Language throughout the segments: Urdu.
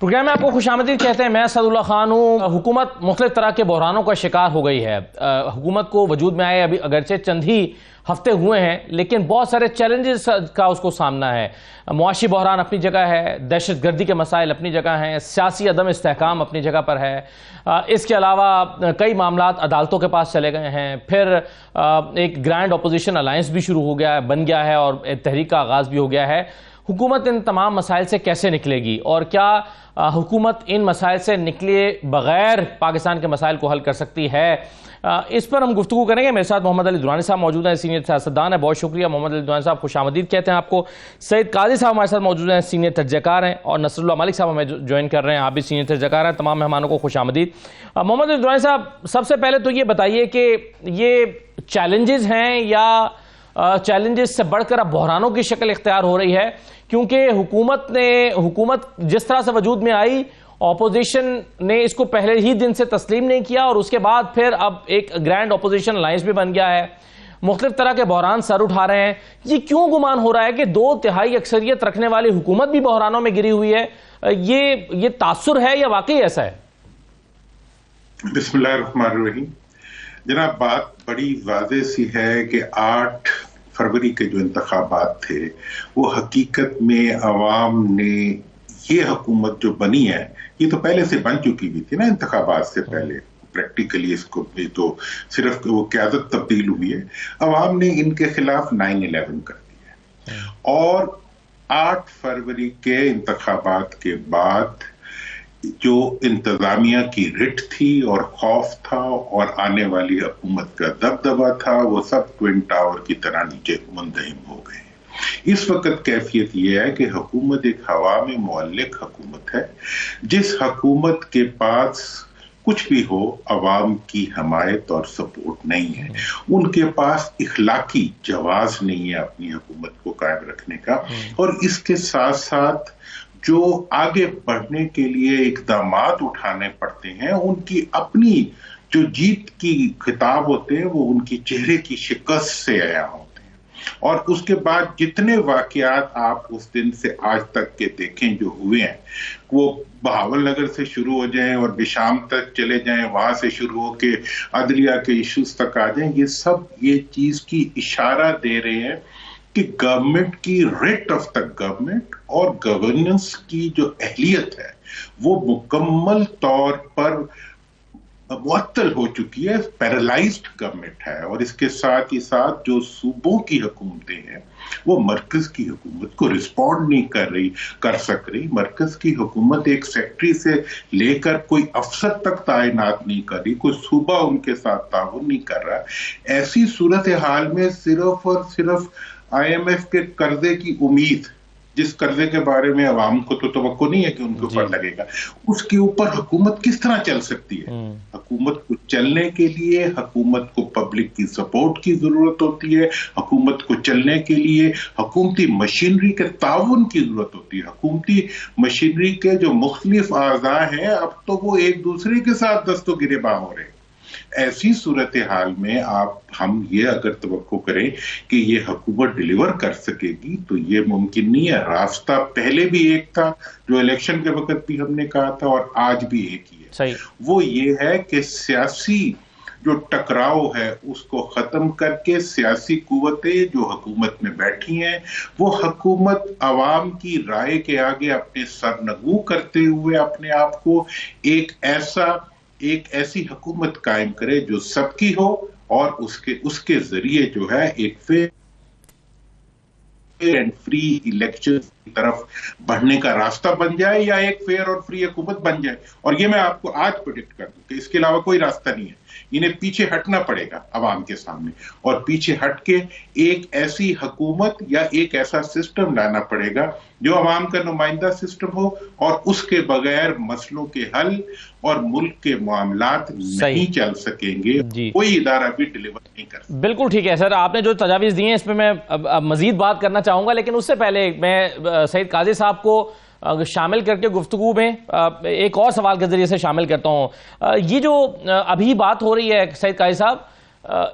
پروگرام میں آپ کو خوش آمدید کہتے ہیں. میں اسداللہ خان ہوں. حکومت مختلف طرح کے بحرانوں کا شکار ہو گئی ہے. حکومت کو وجود میں آئے ابھی اگرچہ چند ہی ہفتے ہوئے ہیں، لیکن بہت سارے چیلنجز کا اس کو سامنا ہے. معاشی بحران اپنی جگہ ہے، دہشت گردی کے مسائل اپنی جگہ ہیں، سیاسی عدم استحکام اپنی جگہ پر ہے. اس کے علاوہ کئی معاملات عدالتوں کے پاس چلے گئے ہیں. پھر ایک گرینڈ اپوزیشن الائنس بھی شروع ہو گیا ہے، بن گیا ہے، اور تحریک کا آغاز بھی ہو گیا ہے. حکومت ان تمام مسائل سے کیسے نکلے گی، اور کیا حکومت ان مسائل سے نکلے بغیر پاکستان کے مسائل کو حل کر سکتی ہے؟ اس پر ہم گفتگو کریں گے. میرے ساتھ محمد علی درانی صاحب موجود ہیں، سینئر سیاستدان ہیں. بہت شکریہ محمد علی درانی صاحب، خوش آمدید کہتے ہیں آپ کو. سعید قاضی صاحب ہمارے ساتھ موجود ہیں، سینئر تجزیہ کار ہیں. اور نصر اللہ ملک صاحب ہمیں جوائن کر رہے ہیں، آپ بھی سینئر تجزیہ کار ہیں. تمام مہمانوں کو خوش آمدید. محمد علی درانی صاحب، سب سے پہلے تو یہ بتائیے کہ یہ چیلنجز ہیں یا چیلنجز سے بڑھ کر اب بحرانوں کی شکل اختیار ہو رہی ہے؟ کیونکہ حکومت جس طرح سے وجود میں آئی، اپوزیشن نے اس کو پہلے ہی دن سے تسلیم نہیں کیا، اور اس کے بعد پھر اب ایک گرینڈ اپوزیشن الائنس بھی بن گیا ہے. مختلف طرح کے بحران سر اٹھا رہے ہیں. یہ کیوں گمان ہو رہا ہے کہ 2/3 اکثریت رکھنے والی حکومت بھی بحرانوں میں گری ہوئی ہے؟ یہ تاثر ہے یا واقعی ایسا ہے؟ بسم اللہ الرحمن الرحیم. جناب، بات بڑی واضح سی ہے کہ 8 فروری کے جو انتخابات تھے وہ حقیقت میں عوام نے یہ حکومت جو بنی ہے، یہ تو پہلے سے بن چکی بھی تھی نا انتخابات سے پہلے. پریکٹیکلی اس کو تو صرف وہ قیادت تبدیل ہوئی ہے. عوام نے ان کے خلاف 9/11 کر دیا، اور 8 فروری کے انتخابات کے بعد جو انتظامیہ کی رٹ تھی اور خوف تھا اور آنے والی حکومت کا دبدبا تھا، وہ سب ٹوئن ٹاور کی طرح نیچے منہدم ہو گئے. اس وقت کیفیت یہ ہے کہ حکومت ایک ہوا میں معلق حکومت ہے. جس حکومت کے پاس کچھ بھی ہو عوام کی حمایت اور سپورٹ نہیں ہے، ان کے پاس اخلاقی جواز نہیں ہے اپنی حکومت کو قائم رکھنے کا. اور اس کے ساتھ ساتھ جو آگے بڑھنے کے لیے اقدامات اٹھانے پڑتے ہیں، ان کی اپنی جو جیت کی خطاب ہوتے ہیں وہ ان کی چہرے کی شکست سے عیاں ہوتے ہیں. اور اس کے بعد جتنے واقعات آپ اس دن سے آج تک کے دیکھیں جو ہوئے ہیں، وہ بہاول نگر سے شروع ہو جائیں اور بشام تک چلے جائیں، وہاں سے شروع ہو کے عدلیہ کے ایشوز تک آ جائیں، یہ سب یہ چیز کی اشارہ دے رہے ہیں کہ گورنمنٹ کی ریٹ آف دا گورنمنٹ اور گورننس کی جو اہلیت ہے وہ مکمل طور پر معطل ہو چکی ہے، پیرالائزڈ گورنمنٹ ہے. اور اس کے ساتھ ہی ساتھ جو صوبوں کی حکومتیں ہیں وہ مرکز کی حکومت کو رسپونڈ نہیں کر سک رہی. مرکز کی حکومت ایک سیکٹری سے لے کر کوئی افسر تک تعینات نہیں کر رہی، کوئی صوبہ ان کے ساتھ تعاون نہیں کر رہا. ایسی صورتحال میں صرف اور صرف IMF کے قرضے کی امید، جس قرضے کے بارے میں عوام کو تو توقع نہیں ہے کہ ان کے اوپر لگے گا، اس کے اوپر حکومت کس طرح چل سکتی ہے؟ حکومت کو چلنے کے لیے حکومت کو پبلک کی سپورٹ کی ضرورت ہوتی ہے. حکومت کو چلنے کے لیے حکومتی مشینری کے تعاون کی ضرورت ہوتی ہے. حکومتی مشینری کے جو مختلف اعضاء ہیں اب تو وہ ایک دوسرے کے ساتھ دست و گریباں ہو رہے ہیں. ایسی صورتحال میں ہم یہ اگر توقع کریں کہ یہ حکومت ڈیلیور کر سکے گی تو یہ ممکن نہیں ہے. راستہ پہلے بھی ایک تھا جو الیکشن کے وقت بھی ہم نے کہا تھا، اور آج بھی ایک ہی ہے. وہ یہ ہے کہ سیاسی جو ٹکراؤ ہے اس کو ختم کر کے سیاسی قوتیں جو حکومت میں بیٹھی ہیں وہ حکومت عوام کی رائے کے آگے اپنے سرنگو کرتے ہوئے اپنے آپ کو ایک ایسی حکومت قائم کرے جو سب کی ہو، اور اس کے ذریعے جو ہے ایک فیئر اینڈ فری الیکشن کی طرف بڑھنے کا راستہ بن جائے، یا ایک فیئر اور فری حکومت بن جائے. اور یہ میں آپ کو آج پریڈکٹ کر دوں کہ اس کے علاوہ کوئی راستہ نہیں ہے. انہیں پیچھے ہٹنا پڑے گا عوام کے سامنے، اور پیچھے ہٹ کے ایک ایسی حکومت یا ایک ایسا سسٹم لانا پڑے گا جو عوام کا نمائندہ سسٹم ہو، اور اس کے بغیر مسئلوں کے حل اور ملک کے معاملات نہیں چل سکیں گے. کوئی ادارہ بھی ڈیلیور نہیں کر سکتا. بالکل ٹھیک ہے سر، آپ نے جو تجاویز دی ہیں اس پہ میں مزید بات کرنا چاہوں گا، لیکن اس سے پہلے میں سعید قاضی صاحب کو شامل کر کے گفتگو میں ایک اور سوال کے ذریعے سے شامل کرتا ہوں. یہ جو ابھی بات ہو رہی ہے سعید قاضی صاحب،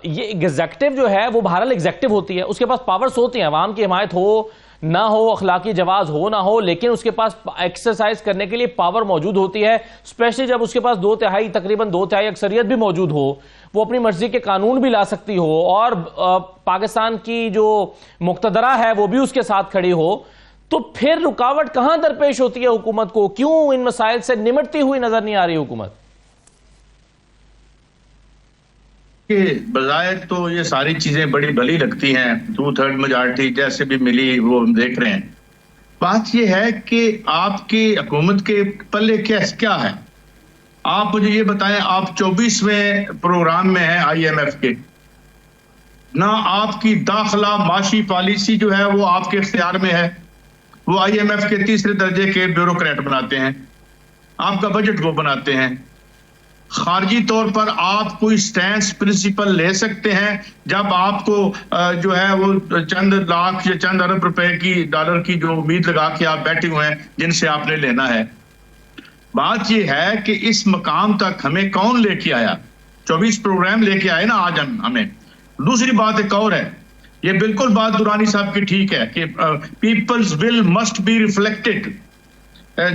یہ ایگزیکٹو جو ہے وہ بہرحال ایگزیکٹو ہوتی ہے، اس کے پاس پاورز ہوتی ہیں، عوام کی حمایت ہو نہ ہو, اخلاقی جواز ہو نہ ہو, لیکن اس کے پاس ایکسرسائز کرنے کے لیے پاور موجود ہوتی ہے, اسپیشلی جب اس کے پاس تقریباً 2/3 اکثریت بھی موجود ہو, وہ اپنی مرضی کے قانون بھی لا سکتی ہو, اور پاکستان کی جو مقتدرہ ہے وہ بھی اس کے ساتھ کھڑی ہو, تو پھر رکاوٹ کہاں درپیش ہوتی ہے حکومت کو؟ کیوں ان مسائل سے نمٹتی ہوئی نظر نہیں آ رہی حکومت؟ بظاہر تو یہ ساری چیزیں بڑی بھلی لگتی ہیں, 2/3 میجارٹی جیسے بھی ملی وہ ہم دیکھ رہے ہیں. بات یہ ہے کہ آپ کی حکومت کے پلے کیا ہے؟ آپ مجھے یہ بتائیں, آپ 24ویں پروگرام میں ہیں IMF کے, نہ آپ کی داخلہ معاشی پالیسی جو ہے وہ آپ کے اختیار میں ہے, وہ IMF کے 3رے درجے کے بیوروکریٹ بناتے ہیں, آپ کا بجٹ وہ بناتے ہیں. خارجی طور پر آپ کوئی سٹینس پرنسپل لے سکتے ہیں جب آپ کو جو ہے وہ چند لاکھ یا چند ارب روپے کی ڈالر کی جو امید لگا کے آپ بیٹھے ہوئے ہیں جن سے آپ نے لینا ہے. بات یہ ہے کہ اس مقام تک ہمیں کون لے کے آیا؟ 24 پروگرام لے کے آئے نا آج ہمیں. دوسری بات ایک اور ہے, یہ بالکل بات دورانی صاحب کی ٹھیک ہے کہ peoples will must be reflected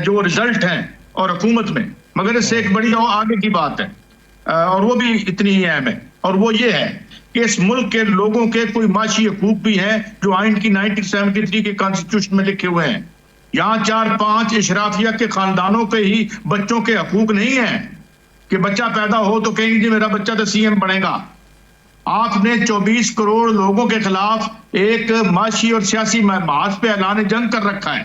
جو رزلٹ ہیں اور حکومت میں, مگر اس سے ایک بڑی آگے کی بات ہے اور وہ بھی اتنی ہی اہم ہے, اور وہ یہ ہے کہ اس ملک کے لوگوں کے کوئی معاشی حقوق بھی ہیں جو آئین کی 1973 کے کانسٹیٹیوشن میں لکھے ہوئے ہیں. یہاں 4-5 اشرافیہ کے خاندانوں کے ہی بچوں کے حقوق نہیں ہیں کہ بچہ پیدا ہو تو کہیں گے میرا بچہ تو CM بنے گا. آپ نے 24 کروڑ لوگوں کے خلاف ایک معاشی اور سیاسی محاذ پہ اعلان جنگ کر رکھا ہے.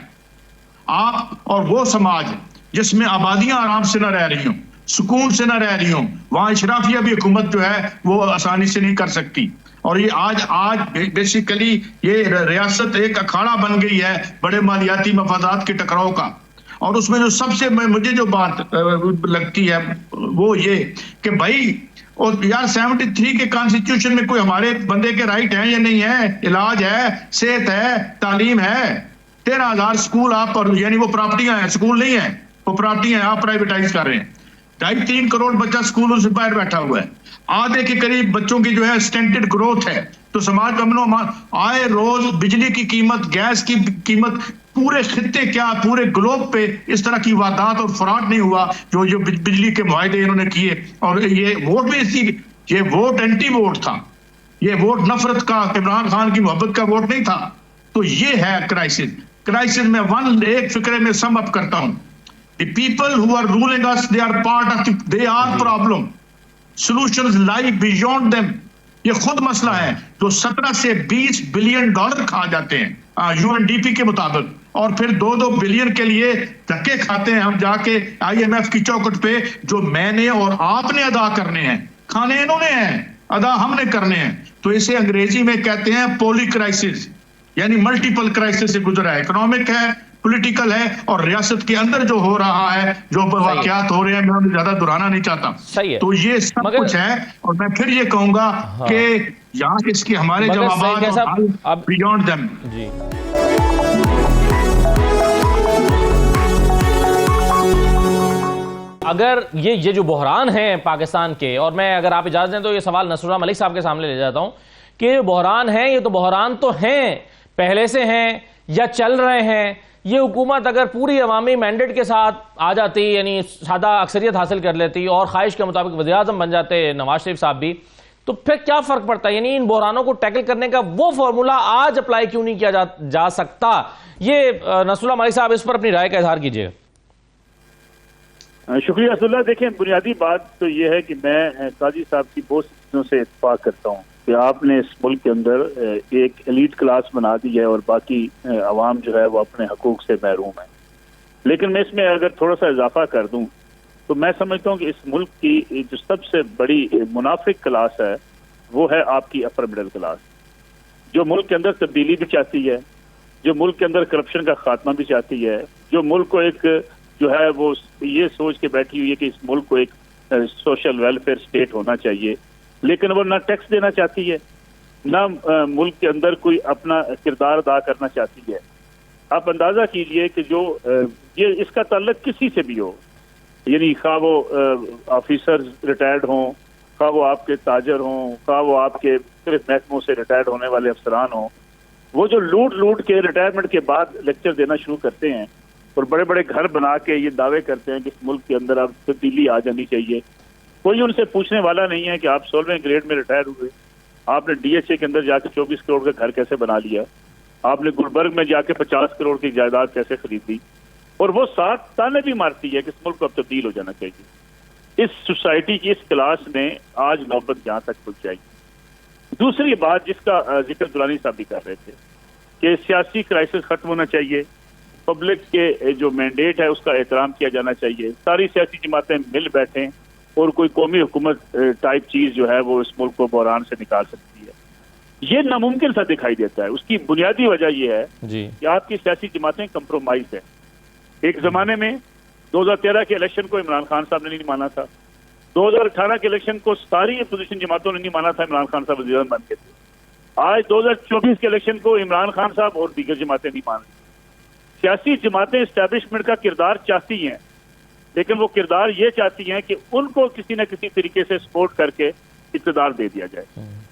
آپ اور وہ سماج جس میں آبادیاں آرام سے نہ رہ رہی ہوں, سکون سے نہ رہ رہی ہوں, وہاں اشرافیہ بھی حکومت جو ہے وہ آسانی سے نہیں کر سکتی. اور یہ آج بیسیکلی یہ ریاست ایک اکھاڑا بن گئی ہے بڑے مالیاتی مفادات کے ٹکراؤ کا. اور اس میں جو سب سے مجھے جو بات لگتی ہے وہ یہ کہ بھائی اور یار 73 کے کانسٹیٹیوشن میں کوئی ہمارے بندے کے رائٹ ہیں یا نہیں ہے؟ علاج ہے, صحت ہے, تعلیم ہے. 13,000 سکول آپ پر, یعنی وہ پراپرٹیاں ہیں, سکول نہیں ہیں, وہ پراپرٹیاں ہیں, آپ پرائیویٹائز کر رہے ہیں. 2.5-3 کروڑ بچہ سکولوں سے باہر بیٹھا ہوا ہے. آدھے کے قریب بچوں کی جو ہے سٹینٹڈ گروتھ ہے. تو سماج کا امن و امان, آئے روز بجلی کی قیمت, گیس کی قیمت, پورے خطے کیا پورے گلوب پہ اس طرح کی واردات اور فراڈ نہیں ہوا جو بجلی کے معاہدے انہوں نے کیے. اور یہ ووٹ بھی اسی, یہ ووٹ اینٹی ووٹ تھا, یہ ووٹ نفرت کا, عمران خان کی محبت کا ووٹ نہیں تھا. تو یہ ہے کرائسس میں ایک فکرے میں سم اپ کرتا ہوں. The people who are ruling us, they are part of they are problem. Solutions lie beyond them. یہ خود مسئلہ ہے جو 17 سے 20 بلین ڈالر کھا جاتے ہیں UNDP کے مطابق, اور پھر 2 بلین کے لیے دھکے کھاتے ہیں ہم جا کے IMF کی چوکٹ پہ, جو میں نے اور آپ نے ادا کرنے ہیں, کھانے انہوں نے ہیں, ادا ہم نے کرنے ہیں. تو اسے انگریزی میں کہتے ہیں پولی کرائسس, یعنی ملٹیپل کرائسس سے گزرا ہے, اکنامک ہے, پولیٹیکل ہے, اور ریاست کے اندر جو ہو رہا ہے, جو واقعات ہو رہے ہیں, میں انہیں زیادہ دہرانا نہیں چاہتا. تو یہ سب کچھ ہے, اور میں پھر یہ کہوں گا کہ یہاں اس کے ہمارے جوابات بیونڈ دیم. اگر یہ جو بحران ہیں پاکستان کے, اور میں اگر آپ اجازت دیں تو یہ سوال نصر اللہ ملک صاحب کے سامنے لے جاتا ہوں کہ یہ بحران ہیں, یہ تو بحران تو ہیں, پہلے سے ہیں یا چل رہے ہیں. یہ حکومت اگر پوری عوامی مینڈیٹ کے ساتھ آ جاتی, یعنی سادہ اکثریت حاصل کر لیتی اور خواہش کے مطابق وزیر اعظم بن جاتے نواز شریف صاحب بھی, تو پھر کیا فرق پڑتا ہے؟ یعنی ان بحرانوں کو ٹیکل کرنے کا وہ فارمولا آج اپلائی کیوں نہیں کیا جا سکتا؟ یہ نصر اللہ ملک صاحب اس پر اپنی رائے کا اظہار کیجیے. شکریہ اسد اللہ. دیکھیں, بنیادی بات تو یہ ہے کہ میں قاضی صاحب کی بہت سی چیزوں سے اتفاق کرتا ہوں کہ آپ نے اس ملک کے اندر ایک ایلیٹ کلاس بنا دی ہے اور باقی عوام جو ہے وہ اپنے حقوق سے محروم ہے. لیکن میں اس میں اگر تھوڑا سا اضافہ کر دوں تو میں سمجھتا ہوں کہ اس ملک کی جو سب سے بڑی منافق کلاس ہے وہ ہے آپ کی اپر مڈل کلاس, جو ملک کے اندر تبدیلی بھی چاہتی ہے, جو ملک کے اندر کرپشن کا خاتمہ بھی چاہتی ہے, جو ملک کو ایک جو ہے وہ یہ سوچ کے بیٹھی ہوئی ہے کہ اس ملک کو ایک سوشل ویلفیئر اسٹیٹ ہونا چاہیے, لیکن وہ نہ ٹیکس دینا چاہتی ہے, نہ ملک کے اندر کوئی اپنا کردار ادا کرنا چاہتی ہے. آپ اندازہ کیجئے کہ جو یہ اس کا تعلق کسی سے بھی ہو, یعنی خواہ وہ آفیسر ریٹائرڈ ہوں, خواہ وہ آپ کے تاجر ہوں, خواہ وہ آپ کے صرف محکموں سے ریٹائرڈ ہونے والے افسران ہوں, وہ جو لوٹ کے ریٹائرمنٹ کے بعد لیکچر دینا شروع کرتے ہیں اور بڑے بڑے گھر بنا کے یہ دعوے کرتے ہیں کہ اس ملک کے اندر اب تبدیلی آ جانی چاہیے، کوئی ان سے پوچھنے والا نہیں ہے کہ آپ 16ویں گریڈ میں ریٹائر ہوئے، آپ نے ڈی ایچ اے کے اندر جا کے 24 کروڑ کا گھر کیسے بنا لیا، آپ نے گلبرگ میں جا کے 50 کروڑ کی جائیداد کیسے خریدی، اور وہ ساتھ تانے بھی مارتی ہے کہ اس ملک کو اب تبدیل ہو جانا چاہیے۔ اس سوسائٹی کی اس کلاس نے آج نوبت یہاں تک پہنچائی۔ دوسری بات جس کا ذکر درانی صاحب بھی کر رہے تھے کہ سیاسی کرائسس ختم ہونا چاہیے، پبلک کے جو مینڈیٹ ہے اس کا احترام کیا جانا چاہیے، ساری سیاسی جماعتیں مل بیٹھیں اور کوئی قومی حکومت ٹائپ چیز جو ہے وہ اس ملک کو بحران سے نکال سکتی ہے، یہ ناممکن سا دکھائی دیتا ہے۔ اس کی بنیادی وجہ یہ ہے کہ آپ کی سیاسی جماعتیں کمپرومائز ہیں۔ ایک زمانے میں 2013 کے الیکشن کو عمران خان صاحب نے نہیں مانا تھا، 2018 کے الیکشن کو ساری اپوزیشن جماعتوں نے نہیں مانا تھا، عمران خان صاحب وزیر اعظم بن کے تھے۔ آج 2024 کے الیکشن کو عمران خان صاحب اور دیگر جماعتیں نہیں مان رہی۔ سیاسی جماعتیں اسٹیبلشمنٹ کا کردار چاہتی ہیں، لیکن وہ کردار یہ چاہتی ہیں کہ ان کو کسی نہ کسی طریقے سے سپورٹ کر کے اقتدار دے دیا جائے۔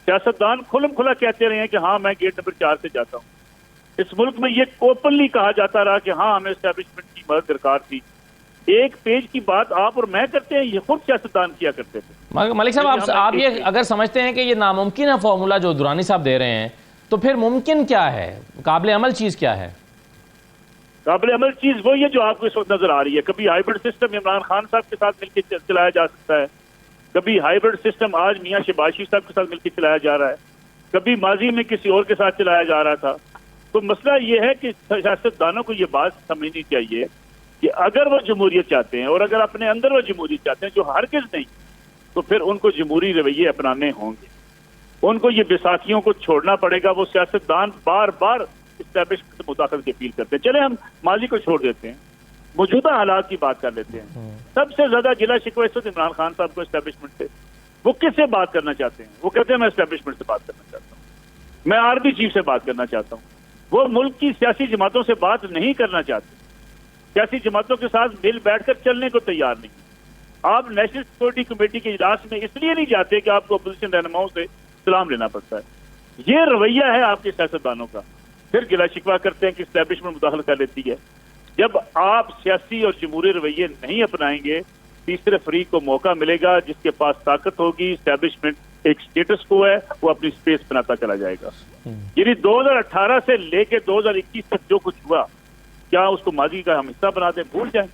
سیاستدان کھلم کھلا کہتے رہے ہیں کہ ہاں میں گیٹ نمبر 4 سے جاتا ہوں۔ اس ملک میں یہ اوپنلی کہا جاتا رہا کہ ہاں ہمیں اسٹیبلشمنٹ کی مدد درکار تھی۔ ایک پیج کی بات آپ اور میں کرتے ہیں، یہ خود سیاستدان کیا کرتے تھے۔ ملک صاحب آپ یہ اگر سمجھتے ہیں کہ یہ ناممکن ہے فارمولا جو درانی صاحب دے رہے ہیں، تو پھر ممکن کیا ہے، قابل عمل چیز کیا ہے؟ قابل عمل چیز وہی ہے جو آپ کو اس وقت نظر آ رہی ہے۔ کبھی ہائیبرڈ سسٹم عمران خان صاحب کے ساتھ مل کے چلایا جا سکتا ہے، کبھی ہائیبرڈ سسٹم آج میاں شہباز شریف صاحب کے ساتھ مل کے چلایا جا رہا ہے، کبھی ماضی میں کسی اور کے ساتھ چلایا جا رہا تھا۔ تو مسئلہ یہ ہے کہ سیاستدانوں کو یہ بات سمجھنی چاہیے کہ اگر وہ جمہوریت چاہتے ہیں اور اگر اپنے اندر وہ جمہوریت چاہتے ہیں، جو ہرگز نہیں، تو پھر ان کو جمہوری رویے اپنانے ہوں گے، ان کو یہ بیساکھیوں کو چھوڑنا پڑے گا۔ وہ سیاستدان بار بار اسٹیبلشمنٹ سے مداخلت کی اپیل کرتے ہیں۔ چلے ہم ماضی کو چھوڑ دیتے ہیں، موجودہ حالات کی بات کر لیتے ہیں۔ سب سے زیادہ گلہ شکوہ اس وقت عمران خان صاحب کو اسٹیبلشمنٹ سے، وہ کس سے بات کرنا چاہتے ہیں؟ وہ کہتے ہیں میں اسٹیبلشمنٹ سے بات کرنا چاہتا ہوں، میں آرمی چیف سے بات کرنا چاہتا ہوں۔ وہ ملک کی سیاسی جماعتوں سے بات نہیں کرنا چاہتے، سیاسی جماعتوں کے ساتھ مل بیٹھ کر چلنے کو تیار نہیں۔ آپ نیشنل سیکورٹی کمیٹی کے اجلاس میں اس لیے نہیں جاتے کہ آپ کو اپوزیشن رہنماؤں سے سلام لینا پڑتا ہے۔ یہ رویہ ہے آپ کے سیاستدانوں کا، پھر گلہ شکوہ کرتے ہیں کہ اسٹیبلشمنٹ مداخلت کر لیتی ہے۔ جب آپ سیاسی اور جمہوری رویے نہیں اپنائیں گے، تیسرے فریق کو موقع ملے گا، جس کے پاس طاقت ہوگی، اسٹیبلشمنٹ ایک سٹیٹس کو ہے، وہ اپنی سپیس بناتا چلا جائے گا۔ یعنی 2018 سے لے کے 2021 تک جو کچھ ہوا، کیا اس کو ماضی کا ہم حصہ بنا دیں، بھول جائیں؟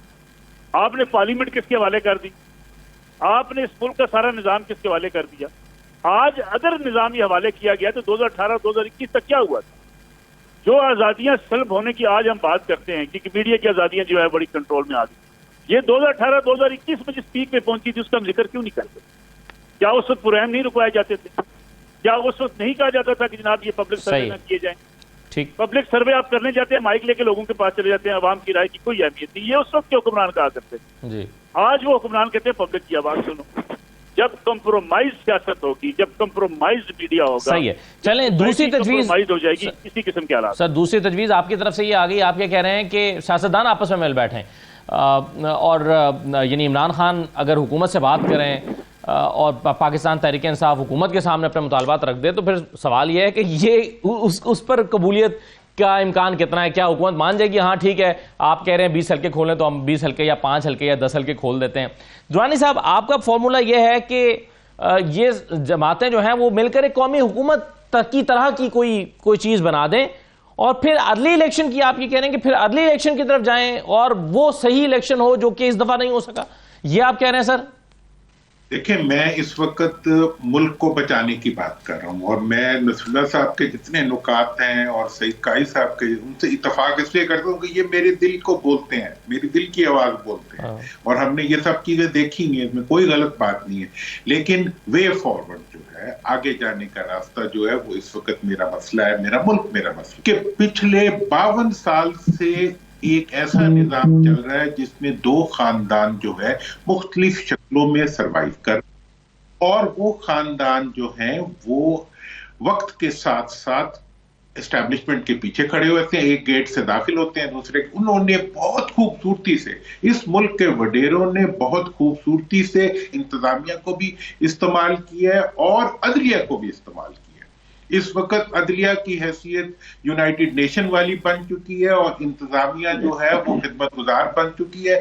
آپ نے پارلیمنٹ کس کے حوالے کر دی؟ آپ نے اس ملک کا سارا نظام کس کے حوالے کر دیا؟ آج اگر نظام یہ حوالے کیا گیا تو 2018-2021 تک کیا ہوا تھا؟ جو آزادیاں سلب ہونے کی آج ہم بات کرتے ہیں کہ میڈیا کی آزادیاں جو ہے بڑی کنٹرول میں آ گئی، یہ 2018-2021 میں جس پیک میں پہنچی تھی اس کا ہم ذکر کیوں نہیں کرتے؟ کیا اس وقت پرہم نہیں رکوائے جاتے تھے؟ کیا اس وقت نہیں کہا جاتا تھا کہ جناب یہ پبلک سروے نہ کیے جائیں؟ پبلک سروے آپ کرنے جاتے ہیں، مائک لے کے لوگوں کے پاس چلے جاتے ہیں، عوام کی رائے کی کوئی اہمیت نہیں۔ یہ اس وقت کے حکمران کہا کرتے تھے، آج وہ حکمران کہتے ہیں پبلک کی آواز سنو۔ جب کمپرومائز سیاست ہوگی، جب کمپرومائز میڈیا ہوگا، صحیح ہے۔ چلیں دوسری تجویز ہو جائے گی کسی قسم کے حالات۔ سر دوسری تجویز آپ کی طرف سے یہ آ گئی، آپ یہ کہہ رہے ہیں کہ سیاستدان آپس میں مل بیٹھیں اور یعنی عمران خان اگر حکومت سے بات کریں اور پاکستان تحریک انصاف حکومت کے سامنے اپنے مطالبات رکھ دے، تو پھر سوال یہ ہے کہ یہ اس پر قبولیت کا امکان کتنا ہے؟ کیا حکومت مان جائے گی ہاں ٹھیک ہے آپ کہہ رہے ہیں 20 حلقے کھولیں تو ہم 20 حلقے یا 5 حلقے یا 10 حلقے کھول دیتے ہیں؟ درانی صاحب آپ کا فارمولا یہ ہے کہ یہ جماعتیں جو ہیں وہ مل کر ایک قومی حکومت کی طرح کی کوئی چیز بنا دیں اور پھر عدلی الیکشن کی آپ یہ کہہ رہے ہیں کہ پھر عدلی الیکشن کی طرف جائیں اور وہ صحیح الیکشن ہو جو کہ اس دفعہ نہیں ہو سکا، یہ آپ کہہ رہے ہیں؟ سر دیکھیں میں اس وقت ملک کو بچانے کی بات کر رہا ہوں، اور میں نصر اللہ صاحب کے جتنے نکات ہیں اور سعید قائد صاحب کے ان سے اتفاق اس لیے کرتا ہوں کہ یہ میرے دل کو بولتے ہیں، میری دل کی آواز بولتے ہیں، اور ہم نے یہ سب چیزیں دیکھی ہیں، اس میں کوئی غلط بات نہیں ہے۔ لیکن وے فارورڈ جو ہے، آگے جانے کا راستہ جو ہے، وہ اس وقت میرا مسئلہ ہے، میرا ملک میرا مسئلہ کہ پچھلے 52 سال سے ایک ایسا نظام چل رہا ہے جس میں 2 خاندان جو ہے مختلف شکلوں میں سروائیو کر، اور وہ خاندان جو ہیں وہ وقت کے ساتھ ساتھ اسٹیبلشمنٹ کے پیچھے کھڑے ہوتے ہیں، ایک گیٹ سے داخل ہوتے ہیں دوسرے۔ انہوں نے بہت خوبصورتی سے، اس ملک کے وڈیروں نے بہت خوبصورتی سے انتظامیہ کو بھی استعمال کیا ہے اور عدلیہ کو بھی استعمال کیا ہے۔ اس وقت عدلیہ کی حیثیت یونائٹڈ نیشن والی بن چکی ہے اور انتظامیہ جو ہے وہ خدمت گزار بن چکی ہے،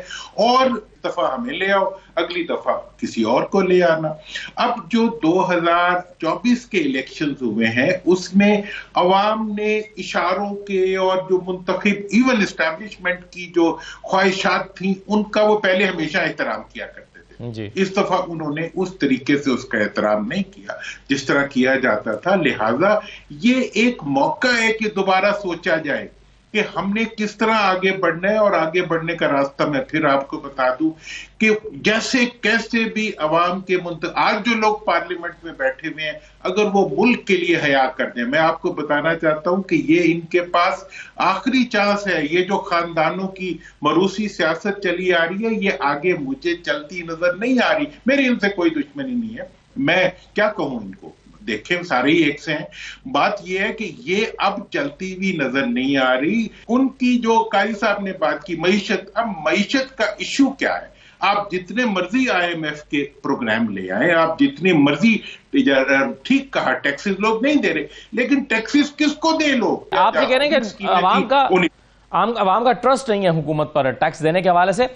اور دفعہ ہمیں لے آؤ، اگلی دفعہ کسی اور کو لے آنا۔ اب جو 2024 کے الیکشنز ہوئے ہیں اس میں عوام نے اشاروں کے اور جو منتخب ایون اسٹیبلشمنٹ کی جو خواہشات تھیں ان کا وہ پہلے ہمیشہ احترام کیا کرتے تھے، جی اس دفعہ انہوں نے اس طریقے سے اس کا احترام نہیں کیا جس طرح کیا جاتا تھا، لہٰذا یہ ایک موقع ہے کہ دوبارہ سوچا جائے کہ ہم نے کس طرح آگے بڑھنا ہے، اور آگے بڑھنے کا راستہ میں پھر آپ کو بتا دوں کہ جیسے کیسے بھی عوام کے آج جو لوگ پارلیمنٹ میں بیٹھے ہوئے ہیں اگر وہ ملک کے لیے حیا کر دیں، میں آپ کو بتانا چاہتا ہوں کہ یہ ان کے پاس آخری چانس ہے۔ یہ جو خاندانوں کی موروثی سیاست چلی آ رہی ہے یہ آگے مجھے چلتی نظر نہیں آ رہی، میری ان سے کوئی دشمنی نہیں ہے، میں کیا کہوں ان کو، دیکھیں سارے ہی ایک سے ہیں، بات یہ ہے کہ یہ اب چلتی ہوئی نظر نہیں آ رہی۔ ان کی جو قاری صاحب نے بات کی معیشت، اب معیشت کا ایشو کیا ہے؟ آپ جتنے مرضی IMF کے پروگرام لے آئیں، آپ جتنے مرضی، ٹھیک کہا ٹیکسز لوگ نہیں دے رہے، لیکن ٹیکسز کس کو دے لو؟ آپ یہ کہہ رہے ہیں کہ عوام کا ٹرسٹ نہیں ہے حکومت پر ٹیکس دینے کے حوالے سے۔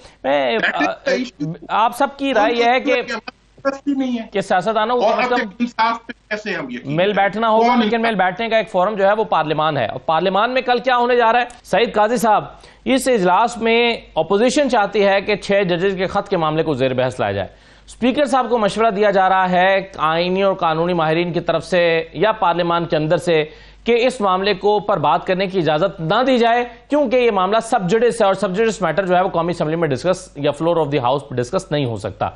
آپ سب کی رائے یہ ہے کہ سیاستدانوں کو مل بیٹھنا ہوگا، لیکن مل بیٹھنے کا ایک فورم جو ہے وہ پارلیمان ہے، اور پارلیمان میں کل کیا ہونے جا رہا ہے؟ سعید قاضی صاحب، اس اجلاس میں اپوزیشن چاہتی ہے کہ 6 ججز کے خط کے معاملے کو زیر بحث لایا جائے، اسپیکر صاحب کو مشورہ دیا جا رہا ہے آئینی اور قانونی ماہرین کی طرف سے یا پارلیمان کے اندر سے کہ اس معاملے کو پر بات کرنے کی اجازت نہ دی جائے، کیونکہ یہ معاملہ سب جوڈس ہے اور سب جوڈس میٹر جو ہے وہ قومی اسمبلی میں ڈسکس یا floor of the house discuss نہیں ہو سکتا۔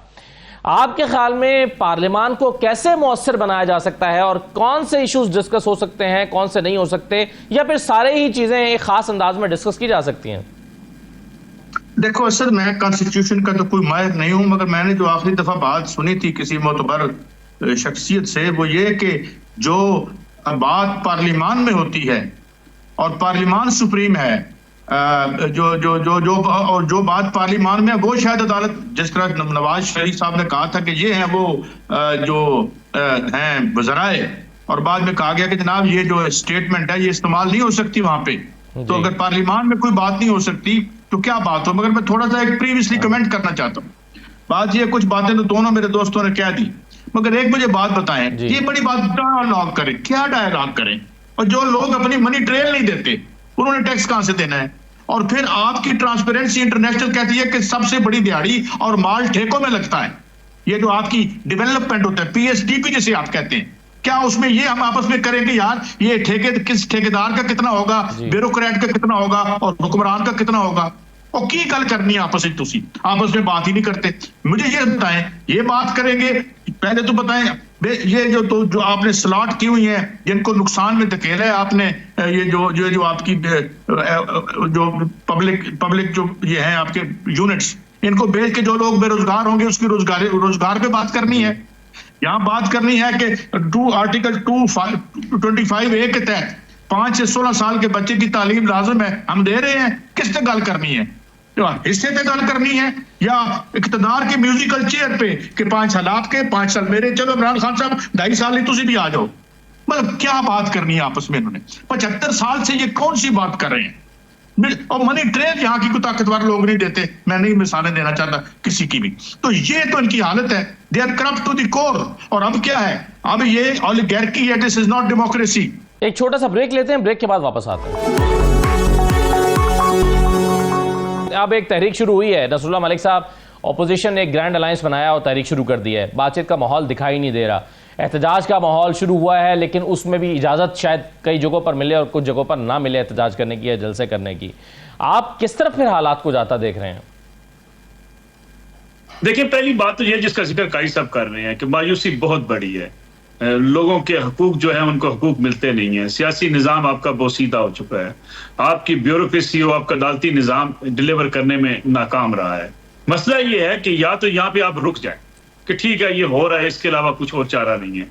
آپ کے خیال میں پارلیمان کو کیسے مؤثر بنایا جا سکتا ہے، اور کون سے ایشوز ڈسکس ہو سکتے ہیں، کون سے نہیں ہو سکتے، یا پھر سارے ہی چیزیں ایک خاص انداز میں ڈسکس کی جا سکتی ہیں؟ دیکھو اصل میں کانسٹیٹیوشن کا تو کوئی ماہر نہیں ہوں، مگر میں نے جو آخری دفعہ بات سنی تھی کسی معتبر شخصیت سے وہ یہ کہ جو بات پارلیمان میں ہوتی ہے اور پارلیمان سپریم ہے، جو بات پارلیمان میں وہ شاید عدالت، جس طرح نواز شریف صاحب نے کہا تھا کہ یہ ہیں وہ جو ہیں وزرائے، اور بعد میں کہا گیا کہ جناب یہ جو اسٹیٹمنٹ ہے یہ استعمال نہیں ہو سکتی وہاں پہ، تو اگر پارلیمان میں کوئی بات نہیں ہو سکتی تو کیا بات ہو؟ مگر میں تھوڑا سا ایک پریویسلی کمنٹ کرنا چاہتا ہوں۔ بات یہ کچھ باتیں تو دونوں میرے دوستوں نے کہہ دی، مگر ایک مجھے بات بتائیں، یہ بڑی بات ڈائیلاگ کریں، کیا ڈائیلاگ کریں؟ اور جو لوگ اپنی منی ٹریل نہیں دیتے انہوں نے ٹیکس کہاں سے دینا ہے؟ اور پھر آپ کی ٹرانسپیرنسی انٹرنیشنل کہتی ہے کہ سب سے بڑی دیہڑی اور مال ٹھیکوں میں لگتا ہے، یہ جو آپ کی ڈیولپمنٹ ہوتا ہے PSDP جسے آپ کہتے ہیں، کیا اس میں یہ ہم آپس میں کریں کہ یار یہ کس ٹھیکیدار کا کتنا ہوگا، بیوروکریٹ کا کتنا ہوگا اور حکمران کا کتنا ہوگا، اور کی گل کرنی ہے آپس میں؟ تسی آپس میں بات ہی نہیں کرتے۔ مجھے یہ بتائیں، یہ بات کریں گے پہلے تو بتائیں یہ جو آپ نے سلاٹ کی ہوئی ہیں جن کو نقصان میں دھکیلا ہے آپ نے، یہ جو آپ کی جو پبلک جو یہ ہیں آپ کے یونٹس، ان کو بیچ کے جو لوگ بے روزگار ہوں گے اس کی روزگار پہ بات کرنی ہے۔ یہاں بات کرنی ہے کہ آرٹیکل 225A کے تحت 5 سے 16 سال کے بچے کی تعلیم لازم ہے، ہم دے رہے ہیں، کس سے گل کرنی ہے؟ حصے پہ گل کرنی ہے یا اقتدار کے میوزیکل چیئر پہ کہ 5 سال آپ کے 5 سال میرے، چلو عمران خان صاحب 2.5 سال نہیں تسی بھی آ جاؤ؟ مطلب کیا بات کرنی ہے آپس میں؟ انہوں نے 75 سال سے یہ کون سی بات کر رہے ہیں؟ اور منی ٹریل یہاں کی کوئی طاقتور لوگ نہیں دیتے، میں نہیں مثالیں دینا چاہتا کسی کی بھی، تو یہ تو ان کی حالت ہے، they are corrupt to the core. اور اب کیا ہے؟ اب یہ اولیگارکی ہے، دس از ناٹ ڈیموکریسی۔ ایک چھوٹا سا بریک لیتے ہیں، بریک کے بعد واپس آتے ہیں۔ اب ایک تحریک شروع ہوئی ہے، نصر اللہ ملک صاحب، اپوزیشن نے ایک گرینڈ الائنس بنایا اور تحریک شروع کر دی ہے، بات چیت کا ماحول دکھائی نہیں دے رہا، احتجاج کا ماحول شروع ہوا ہے، لیکن اس میں بھی اجازت شاید کئی جگہوں پر ملے اور کچھ جگہوں پر نہ ملے احتجاج کرنے کی یا جلسے کرنے کی۔ آپ کس طرف پھر حالات کو جاتا دیکھ رہے ہیں؟ دیکھیں، پہلی بات تو یہ جس کا ذکر قاری صاحب کر رہے ہیں کہ مایوسی بہت بڑی ہے، لوگوں کے حقوق جو ہیں ان کو حقوق ملتے نہیں ہیں، سیاسی نظام آپ کا بوسیدہ ہو چکا ہے، آپ کی بیوروکریسی اور آپ کا عدالتی نظام ڈیلیور کرنے میں ناکام رہا ہے۔ مسئلہ یہ ہے کہ یا تو یہاں پہ آپ رک جائیں کہ ٹھیک ہے یہ ہو رہا ہے، اس کے علاوہ کچھ اور چارہ نہیں ہے،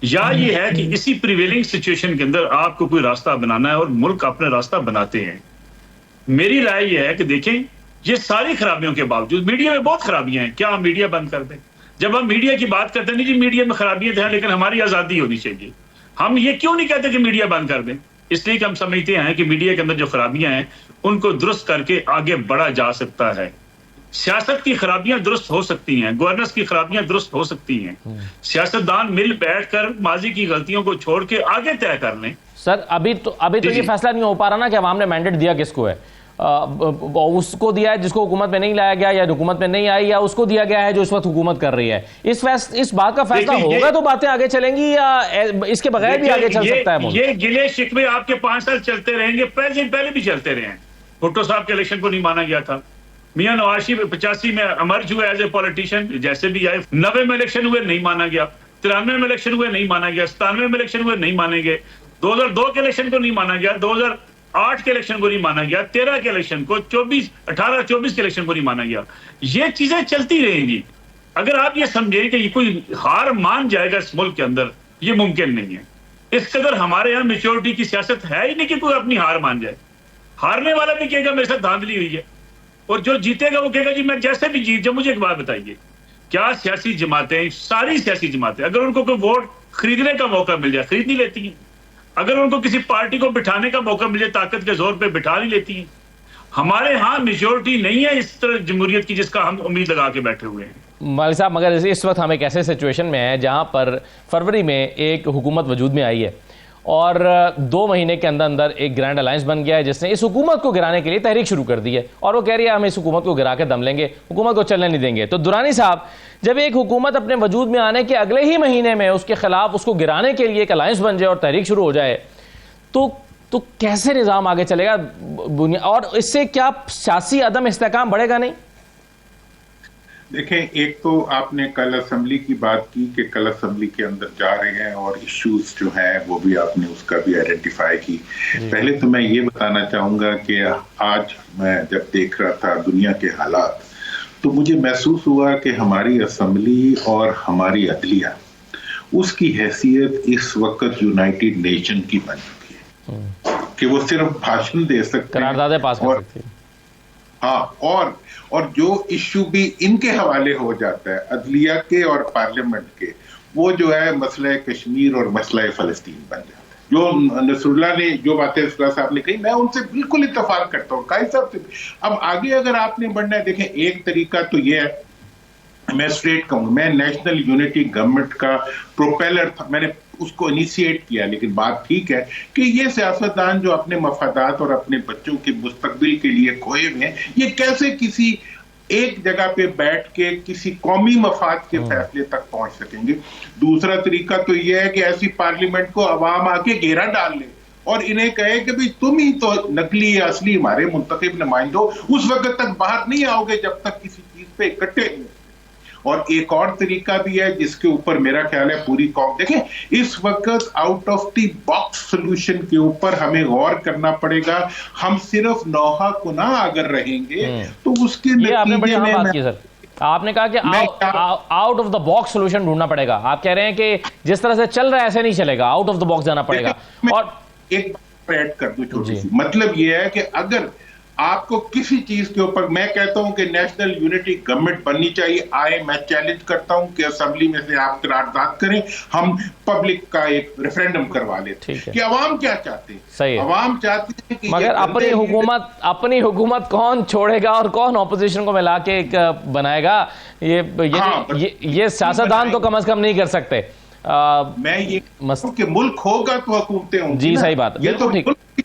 یا یہ ہے کہ اسی پریویلنگ سچویشن کے اندر آپ کو کوئی راستہ بنانا ہے اور ملک اپنا راستہ بناتے ہیں۔ میری رائے یہ ہے کہ دیکھیں، یہ ساری خرابیوں کے باوجود میڈیا میں بہت خرابیاں ہیں، کیا ہم میڈیا بند کر دیں؟ جب ہم میڈیا کی بات کرتے ہیں، نہیں جی میڈیا میں خرابیاں ہیں لیکن ہماری آزادی ہونی چاہیے، ہم یہ کیوں نہیں کہتے کہ میڈیا بند کر دیں؟ اس لیے کہ ہم سمجھتے ہیں کہ میڈیا کے اندر جو خرابیاں ہیں ان کو درست کر کے آگے بڑھا جا سکتا ہے. سیاست کی خرابیاں درست ہو سکتی ہیں, گورننس کی خرابیاں درست ہو سکتی ہیں. سیاستدان مل بیٹھ کر ماضی کی غلطیوں کو چھوڑ کے آگے طے کر لیں. سر ابھی تو یہ فیصلہ نہیں ہو پا رہا نا کہ عوام نے مینڈیٹ دیا کس کو ہے. اس کو دیا ہے جس کو حکومت میں نہیں لایا گیا, یا حکومت میں نہیں آئی, یا اس کو دیا گیا ہے جو اس وقت حکومت کر رہی ہے. اس بات کا فیصلہ ہوگا تو باتیں آگے چلیں گی, یا اس کے بغیر بھی آگے چل سکتا ہے؟ یہ گلے شکوے آپ کے 5 سال چلتے رہیں گے, پہلے بھی چلتے رہے ہیں. بھٹو صاحب کے الیکشن کو نہیں مانا گیا تھا, میاں نواز شریف 85 میں امرج ہوئے ایز اے پولیٹیشین, جیسے بھی آئے. 90 میں الیکشن ہوئے نہیں مانا گیا, 93 میں الیکشن ہوئے نہیں مانا گیا, 97 میں الیکشن ہوئے نہیں مانے گئے, 2002 کے الیکشن کو نہیں مانا گیا, 2008 کے الیکشن کو نہیں مانا گیا, 13 کے الیکشن کو, 18-24 کے الیکشن کو نہیں مانا گیا. یہ چیزیں چلتی رہیں گی. اگر آپ یہ سمجھیں کہ یہ کوئی ہار مان جائے گا اس ملک کے اندر, یہ ممکن نہیں ہے. اس قدر ہمارے یہاں میچورٹی کی سیاست ہے ہی نہیں کہ کوئی اپنی ہار مان جائے. ہارنے والا بھی کہے گا میرے ساتھ دھاندلی ہوئی ہے, اور جو جیتے گا وہ کہے گا جی میں جیسے بھی جیت جاؤں. مجھے ایک بات بتائیے, کیا سیاسی جماعتیں, ساری سیاسی جماعتیں, اگر ان کو کوئی ووٹ خریدنے کا موقع مل جائے خرید نہیں لیتی ہیں؟ اگر ان کو کسی پارٹی کو بٹھانے کا موقع مل جائے طاقت کے زور پہ بٹھا نہیں لیتی ہیں؟ ہمارے ہاں میجورٹی نہیں ہے اس طرح جمہوریت کی جس کا ہم امید لگا کے بیٹھے ہوئے ہیں. مالک صاحب, مگر اس وقت ہم ایک ایسے سچویشن میں ہیں جہاں پر فروری میں ایک حکومت وجود میں آئی ہے, اور 2 مہینے کے اندر ایک گرینڈ الائنس بن گیا ہے جس نے اس حکومت کو گرانے کے لیے تحریک شروع کر دی ہے, اور وہ کہہ رہی ہے ہم اس حکومت کو گرا کے دم لیں گے, حکومت کو چلنے نہیں دیں گے. تو درانی صاحب, جب ایک حکومت اپنے وجود میں آنے کے اگلے ہی مہینے میں اس کے خلاف اس کو گرانے کے لیے ایک الائنس بن جائے اور تحریک شروع ہو جائے, تو کیسے نظام آگے چلے گا؟ اور اس سے کیا سیاسی عدم استحکام بڑھے گا نہیں؟ دیکھیں, ایک تو آپ نے کل اسمبلی کی بات کی کہ کل اسمبلی کے اندر جا رہے ہیں اور ایشوز جو ہیں وہ بھی آپ نے اس کا بھی آئیڈینٹیفائی کی. پہلے تو میں یہ بتانا چاہوں گا کہ آج میں جب دیکھ رہا تھا دنیا کے حالات, تو مجھے محسوس ہوا کہ ہماری اسمبلی اور ہماری عدلیہ اس کی حیثیت اس وقت یونائٹڈ نیشن کی بن چکی ہے کہ وہ صرف بھاشن دے سکتے ہیں, قراردادیں پاس کر سکتے ہیں. ہاں, اور جو ایشو بھی ان کے حوالے ہو جاتا ہے عدلیہ کے اور پارلیمنٹ کے, وہ جو ہے مسئلہ کشمیر اور مسئلہ فلسطین بن جاتا ہے. جو نصر اللہ نے جو باتیں نصر اللہ صاحب نے کہی, میں ان سے بالکل اتفاق کرتا ہوں, قائد صاحب سے. اب آگے اگر آپ نے بڑھنا ہے, دیکھیں ایک طریقہ تو یہ ہے, میں اسٹریٹ کہوں گا, میں نیشنل یونٹی گورنمنٹ کا پروپیلر تھا, میں نے اس کو انیشیٹ کیا, لیکن بات ٹھیک ہے کہ یہ سیاستدان جو اپنے مفادات اور اپنے بچوں کے مستقبل کے لیے کھوئے ہوئے ہیں, یہ کیسے کسی ایک جگہ پہ بیٹھ کے کسی قومی مفاد کے فیصلے تک پہنچ سکیں گے؟ دوسرا طریقہ تو یہ ہے کہ ایسی پارلیمنٹ کو عوام آ کے گھیرا ڈال لے اور انہیں کہے کہ بھئی تم ہی تو نقلی یا اصلی ہمارے منتخب نمائندوں, اس وقت تک باہر نہیں آؤ گے جب تک کسی چیز پہ اکٹھے نہیں. اور ایک اور طریقہ بھی ہے جس کے اوپر میرا خیال ہے پوری قوم, دیکھیں اس وقت out of the box solution کے اوپر ہمیں غور کرنا پڑے گا. ہم صرف نوحہ گناہ اگر رہیں گے تو اس کے نتیجے میں آپ نے کہا کہ out of the box solution ڈھونڈنا پڑے گا. آپ کہہ رہے ہیں کہ جس طرح سے چل رہا ہے ایسے نہیں چلے گا, آؤٹ آف دا باکس جانا پڑے گا. اور ایک بات ایڈ کر دوں چھوٹی سی, مطلب یہ ہے کہ اگر آپ کو کسی چیز کے اوپر, میں کہتا ہوں کہ نیشنل یونٹی گورنمنٹ بننی چاہیے, میں چیلنج کرتا ہوں کہ اسمبلی میں سے آپ قرارداد کریں, ہم پبلک کا ایک ریفرینڈم کروا لیتے ہیں کہ عوام کیا چاہتے ہیں. عوام چاہتے ہیں کہ مگر اپنی حکومت کون چھوڑے گا اور کون اپوزیشن کو ملا کے بنائے گا؟ یہ سیاستدان تو کم از کم نہیں کر سکتے. میں یہ کہوں کہ ملک ہوگا تو حکومتیں ہوں گی. جی صحیح بات, یہ تو ملک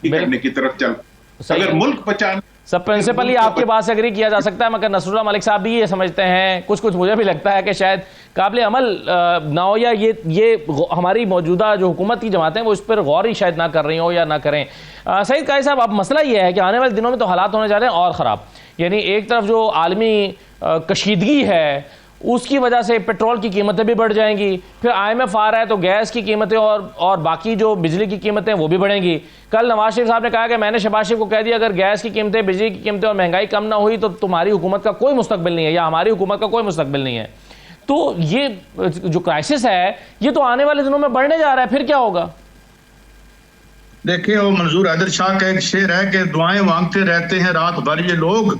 کرنے کی طرف چل, اگر ملک بچانا. سب پرنسپلی آپ کے بات سے اگری کیا جا سکتا ہے, مگر نصر اللہ ملک صاحب بھی یہ سمجھتے ہیں, کچھ مجھے بھی لگتا ہے کہ شاید قابل عمل نہ ہو, یا یہ ہماری موجودہ جو حکومت کی جماعتیں وہ اس پر غور ہی شاید نہ کر رہی ہوں یا نہ کریں. سعید قائد صاحب, اب مسئلہ یہ ہے کہ آنے والے دنوں میں تو حالات ہونے جا رہے ہیں اور خراب. یعنی ایک طرف جو عالمی کشیدگی ہے اس کی وجہ سے پیٹرول کی قیمتیں بھی بڑھ جائیں گی, پھر IMF آ رہا ہے تو گیس کی قیمتیں اور باقی جو بجلی کی قیمتیں وہ بھی بڑھیں گی. کل نواز شریف صاحب نے کہا کہ میں نے شہباز شریف کو کہہ دیا اگر گیس کی قیمتیں, بجلی کی قیمتیں اور مہنگائی کم نہ ہوئی تو تمہاری حکومت کا کوئی مستقبل نہیں ہے, یا ہماری حکومت کا کوئی مستقبل نہیں ہے. تو یہ جو کرائسس ہے یہ تو آنے والے دنوں میں بڑھنے جا رہا ہے, پھر کیا ہوگا؟ دیکھیں, وہ منظور حیدر شاہ کا ایک شعر ہے کہ دعائیں مانگتے رہتے ہیں رات بھر یہ لوگ,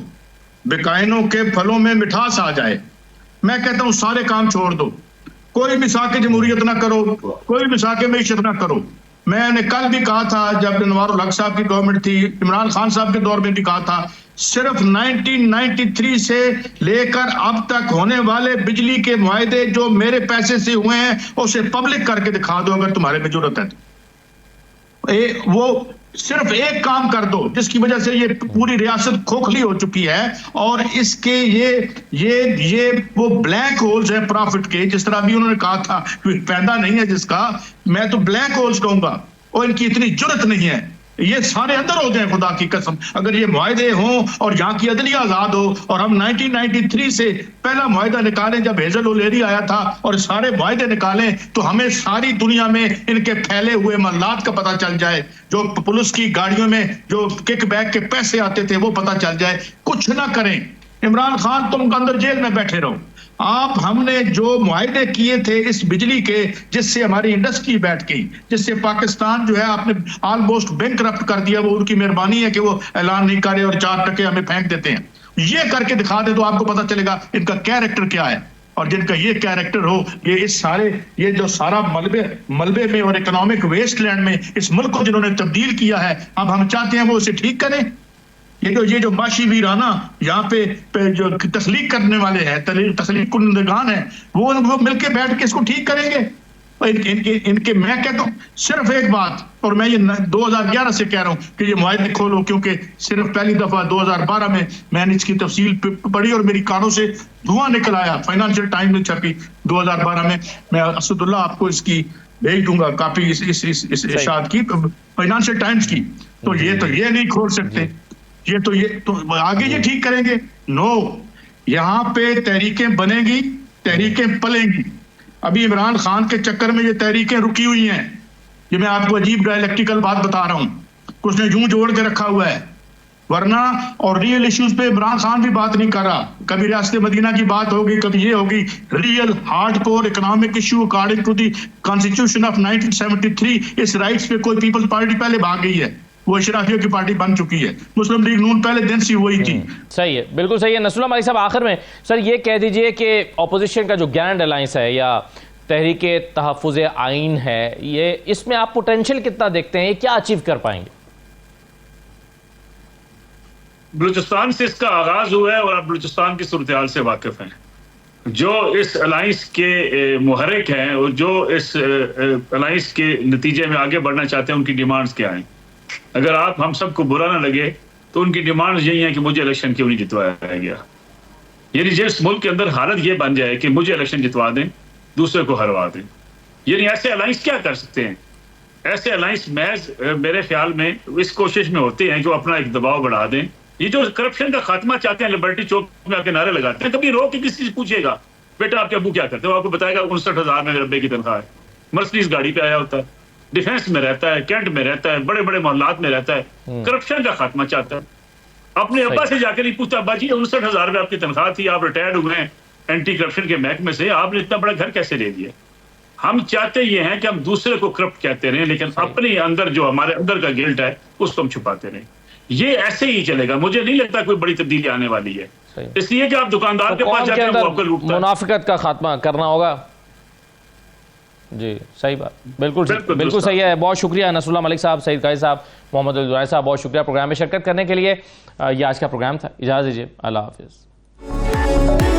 بکائنوں کے پھلوں میں مٹھاس آ جائے. میں کہتا ہوں سارے کام چھوڑ دو, کوئی مساق جمہوریت نہ کرو، کوئی مساق معیشت نہ کرو. میں نے کل بھی کہا تھا جب انوار الحق صاحب کی گورنمنٹ تھی، عمران خان صاحب کے دور میں بھی کہا تھا، صرف 1993 سے لے کر اب تک ہونے والے بجلی کے معاہدے جو میرے پیسے سے ہوئے ہیں اسے پبلک کر کے دکھا دو اگر تمہارے میں ضرورت ہے تو. وہ صرف ایک کام کر دو جس کی وجہ سے یہ پوری ریاست کھوکھلی ہو چکی ہے، اور اس کے یہ وہ بلیک ہولز ہیں پرافٹ کے، جس طرح بھی انہوں نے کہا تھا کہ پیدا نہیں ہے جس کا، میں تو بلیک ہولز کہوں گا، اور ان کی اتنی جرت نہیں ہے. یہ سارے اندر ہو جائیں خدا کی قسم اگر یہ معاہدے ہوں اور یہاں کی عدلیہ آزاد ہو. اور ہم 1993 سے پہلا معاہدہ نکالیں جب ہیزل اولیری آیا تھا، اور سارے معاہدے نکالیں تو ہمیں ساری دنیا میں ان کے پھیلے ہوئے معاملات کا پتہ چل جائے، جو پولیس کی گاڑیوں میں جو کک بیک کے پیسے آتے تھے وہ پتہ چل جائے. کچھ نہ کریں. عمران خان تم اندر جیل میں بیٹھے رہو. آپ ہم نے جو معاہدے کیے تھے اس بجلی کے، جس سے ہماری انڈسٹری بیٹھ گئی، جس سے پاکستان جو ہے آپ نے آلموسٹ بینکرپٹ کر دیا، وہ ان کی مہربانی ہے کہ وہ اعلان نہیں کرے اور 4% ہمیں پھینک دیتے ہیں. یہ کر کے دکھا دے تو آپ کو پتہ چلے گا ان کا کیریکٹر کیا ہے. اور جن کا یہ کیریکٹر ہو، یہ جو سارا ملبے میں اور اکنامک ویسٹ لینڈ میں اس ملک کو جنہوں نے تبدیل کیا ہے، اب ہم چاہتے ہیں وہ اسے ٹھیک کریں. یہ جو معاشی ویرانہ یہاں پہ جو تخلیق کرنے والے ہیں، تخلیق کنندگان ہیں، وہ مل کے بیٹھ کے اس کو ٹھیک کریں گے. ان کے میں کہتا ہوں صرف ایک بات، اور میں یہ 2011 سے کہہ رہا ہوں کہ یہ معاہدے کھولو، کیونکہ صرف پہلی دفعہ 2012 میں نے اس کی تفصیل پڑھی اور میری کانوں سے دھواں نکل آیا. فائنانشل ٹائمز میں چھپی 2012 میں اسد اللہ آپ کو اس کی بھیج دوں گا کاپی اس ارشاد کی، فائنانشل ٹائمز کی. تو یہ نہیں کھول سکتے. یہ تو آگے یہ ٹھیک کریں گے. نو، یہاں پہ تحریکیں بنیں گی، تحریکیں پلیں گی. ابھی عمران خان کے چکر میں یہ تحریکیں رکی ہوئی ہیں. یہ میں آپ کو عجیب ڈائلیکٹیکل بات بتا رہا ہوں، کچھ نے یوں جوڑ کے رکھا ہوا ہے. ورنہ اور ریئل ایشوز پہ عمران خان بھی بات نہیں کر رہا. کبھی ریاست مدینہ کی بات ہوگی، کبھی یہ ہوگی. Real hard core economic issue according to the constitution of 1973 اس رائٹس پہ کوئی پیپلز پارٹی پہلے بھاگ گئی ہے، وہ اشرافیوں کی پارٹی بن چکی ہے. مسلم لیگ نون پہلے دن سے وہی تھی. صحیح ہے، بالکل صحیح ہے. نصر اللہ مالک صاحب آخر میں سر یہ کہہ دیجئے کہ اپوزیشن کا جو گرینڈ الائنس ہے یا تحریک تحفظ آئین ہے، یہ اس میں آپ پوٹینشیل کتنا دیکھتے ہیں؟ یہ کیا اچیو کر پائیں گے؟ بلوچستان سے اس کا آغاز ہوا ہے اور آپ بلوچستان کی صورتحال سے واقف ہیں. جو اس الائنس کے محرک ہیں اور جو اس الائنس کے نتیجے میں آگے بڑھنا چاہتے ہیں، ان کی ڈیمانڈز کیا ہیں؟ اگر آپ ہم سب کو برا نہ لگے تو ان کی ڈیمانڈز یہی ہیں کہ مجھے الیکشن کیوں نہیں جتوایا گیا. یعنی جس ملک کے اندر حالت یہ بن جائے کہ مجھے الیکشن جتوا دیں، دوسرے کو ہروا دیں. یعنی ایسے الائنس کیا کر سکتے ہیں؟ ایسے الائنس محض میرے خیال میں اس کوشش میں ہوتے ہیں کہ وہ اپنا ایک دباؤ بڑھا دیں. یہ جو کرپشن کا خاتمہ چاہتے ہیں، لبرٹی چوک میں آ کے نعرے لگاتے ہیں، کبھی رو کے کسی سے پوچھے گا بیٹا آپ کے ابو کیا کرتے ہیں، وہ آپ کو بتائے گا 59,000 میں میرے ابے کی تنخواہ ہے، مرسڈیز گاڑی پہ آیا ہوتا ہے، ڈیفینس میں رہتا ہے، کینٹ میں رہتا ہے، بڑے بڑے محلات میں رہتا ہے. کرپشن کا خاتمہ چاہتا ہے. اپنے ابا سے جا کے نہیں پوچھتا ابا جی 59,000 میں آپ کی تنخواہ تھی، آپ ریٹائرڈ ہوئے ہیں اینٹی کرپشن کے محکمے سے، آپ نے اتنا بڑا گھر کیسے لے دیا؟ ہم چاہتے یہ ہیں کہ ہم دوسرے کو کرپٹ کہتے رہیں، لیکن اپنے اندر جو ہمارے اندر کا گلٹ ہے اس کو ہم چھپاتے رہیں. یہ ایسے ہی چلے گا. مجھے نہیں لگتا کوئی بڑی تبدیلی آنے والی ہے. اس لیے کہ آپ دکاندار کے پاس جاتے ہیں وہ آپ کو لوٹتا ہے. منافقت کا خاتمہ کرنا ہوگا. جی صحیح بات، بالکل صحیح ہے. بہت شکریہ نصر اللہ ملک صاحب، سعید قائد صاحب، محمد علی صاحب، بہت شکریہ پروگرام میں شرکت کرنے کے لیے. یہ آج کا پروگرام تھا. اجازت دیجیے، اللہ حافظ.